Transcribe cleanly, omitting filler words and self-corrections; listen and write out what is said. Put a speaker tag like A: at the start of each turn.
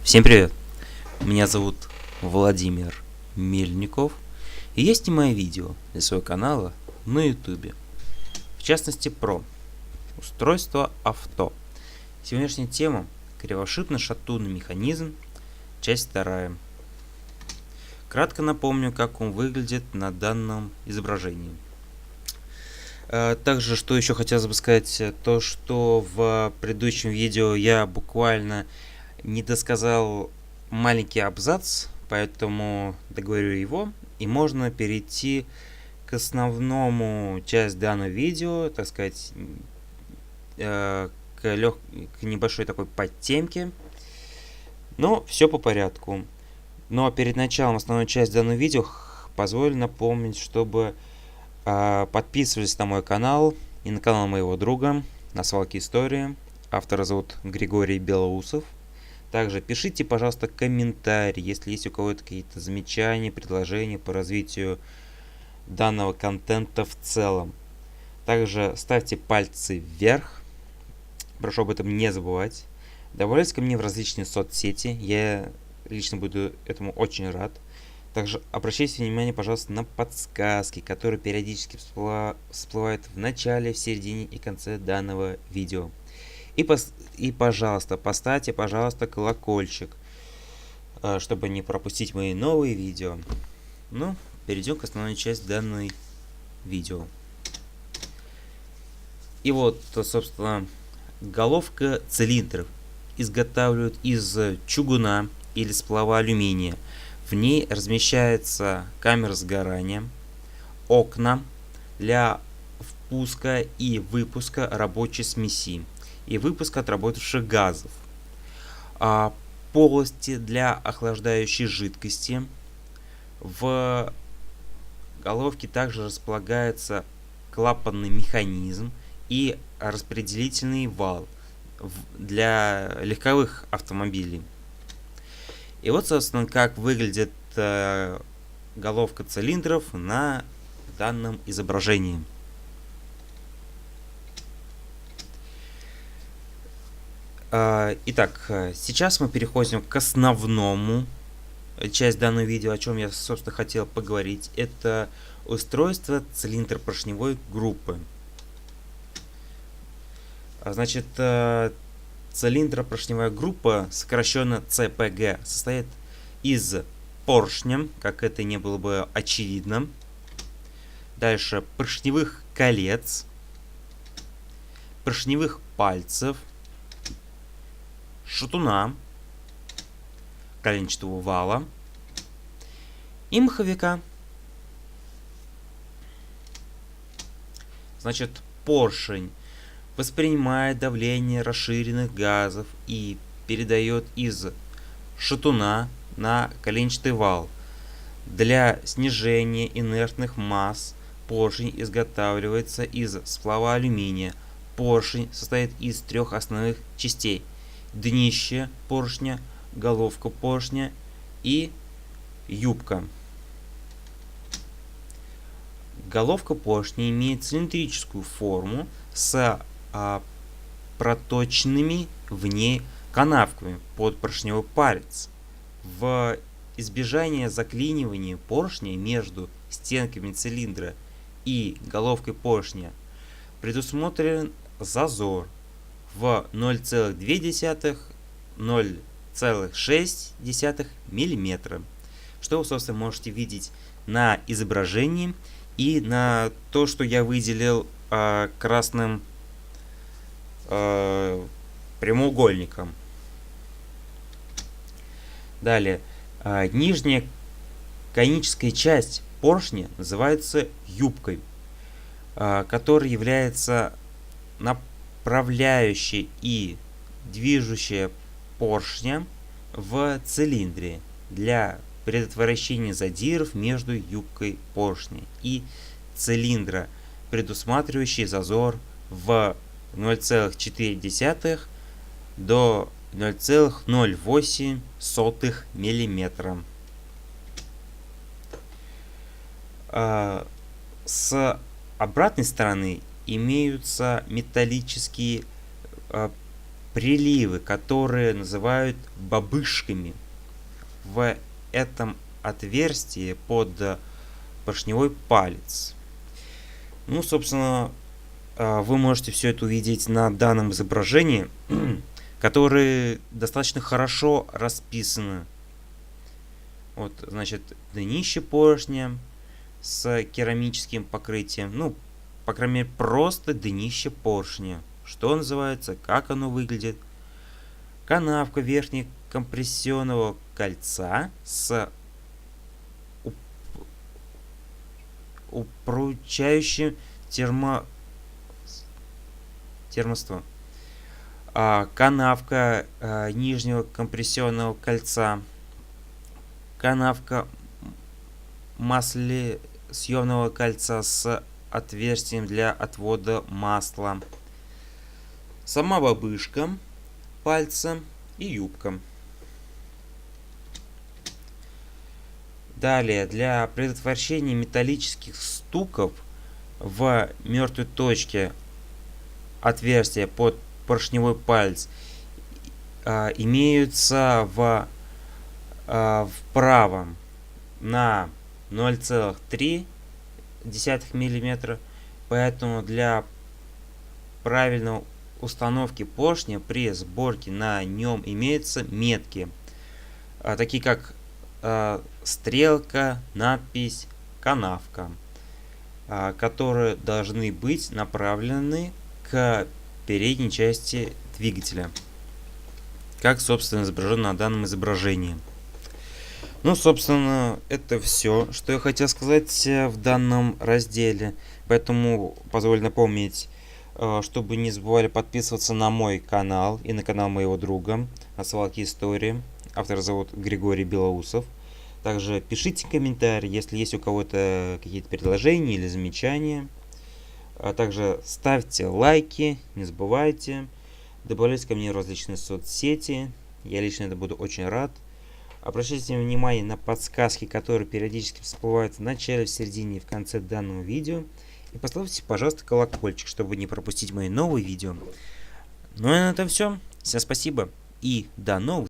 A: Всем привет! Меня зовут Владимир Мельников, и я снимаю видео для своего канала на ютубе. В частности про устройство авто. Сегодняшняя тема — кривошипно-шатунный механизм, часть 2. Кратко напомню, как он выглядит на данном изображении. Также, что еще хотелось бы сказать, то что в предыдущем видео я буквально не досказал маленький абзац, поэтому договорю его, и можно перейти к основному части данного видео, так сказать, к небольшой такой подтемке. Но все по порядку. Но перед началом основной части данного видео позволю напомнить, чтобы подписывались на мой канал и на канал моего друга на свалке истории. Автора зовут Григорий Белоусов. Также пишите, пожалуйста, комментарии, если есть у кого-то какие-то замечания, предложения по развитию данного контента в целом. Также ставьте пальцы вверх. Прошу об этом не забывать. Добавляйтесь ко мне в различные соцсети. Я лично буду этому очень рад. Также обращайте внимание, пожалуйста, на подсказки, которые периодически всплывают в начале, в середине и конце данного видео. И пожалуйста, поставьте, пожалуйста, колокольчик, чтобы не пропустить мои новые видео. Ну, перейдем к основной части данного видео. И вот, собственно, головка цилиндров изготавливают из чугуна или сплава алюминия. В ней размещается камера сгорания, окна для впуска и выпуска рабочей смеси и выпуска отработавших газов, полости для охлаждающей жидкости. В головке также располагается клапанный механизм и распределительный вал для легковых автомобилей. И вот, собственно, как выглядит головка цилиндров на данном изображении. Итак, сейчас мы переходим к основному части данного видео, о чем я, собственно, хотел поговорить. Это устройство цилиндропоршневой группы. Значит, цилиндропоршневая группа, сокращенно ЦПГ, состоит из поршня, как это не было бы очевидно. Дальше поршневых колец, поршневых пальцев, шатуна, коленчатого вала и маховика. Значит, поршень воспринимает давление расширенных газов и передает из шатуна на коленчатый вал. Для снижения инертных масс поршень изготавливается из сплава алюминия. Поршень состоит из 3 основных частей: днище поршня, головка поршня и юбка. Головка поршня имеет цилиндрическую форму с проточными в ней канавками под поршневой палец. В избежание заклинивания поршня между стенками цилиндра и головкой поршня предусмотрен зазор в 0,2-0,6 мм, что вы, собственно, можете видеть на изображении и на то, что я выделил красным прямоугольником. Далее, нижняя коническая часть поршня называется юбкой, которая является направляющей и движущей поршня в цилиндре для предотвращения задиров между юбкой поршня и цилиндра, предусматривающий зазор в 0,4 до 0,08 мм. С обратной стороны имеются металлические приливы, которые называют бабышками, в этом отверстии под поршневой палец. Ну, собственно, вы можете все это увидеть на данном изображении, которые достаточно хорошо расписаны. Вот, значит, днище поршня с керамическим покрытием. Ну, по крайней мере, просто днище поршня. Что называется, как оно выглядит. Канавка верхнего компрессионного кольца с упрочающим термостом. Канавка нижнего компрессионного кольца. Канавка маслосъемного кольца с отверстием для отвода масла. Сама бабышка пальца и юбка. Далее, для предотвращения металлических стуков в мертвой точке отверстия под поршневой палец имеются вправо на 0,3 мм, поэтому для правильной установки поршня при сборке на нем имеются метки, такие как стрелка, надпись, канавка, которые должны быть направлены к передней части двигателя, как, собственно, изображено на данном изображении. Ну, собственно, это все, что я хотел сказать в данном разделе. Поэтому позволю напомнить, чтобы не забывали подписываться на мой канал и на канал моего друга от Свалки Истории. Автора зовут Григорий Белоусов. Также пишите комментарии, если есть у кого-то какие-то предложения или замечания. Также ставьте лайки, не забывайте. Добавляйте ко мне в различные соцсети. Я лично это буду очень рад. Обращайте внимание на подсказки, которые периодически всплывают в начале, в середине и в конце данного видео. И поставьте, пожалуйста, колокольчик, чтобы не пропустить мои новые видео. Ну и на этом все. Всем спасибо и до новых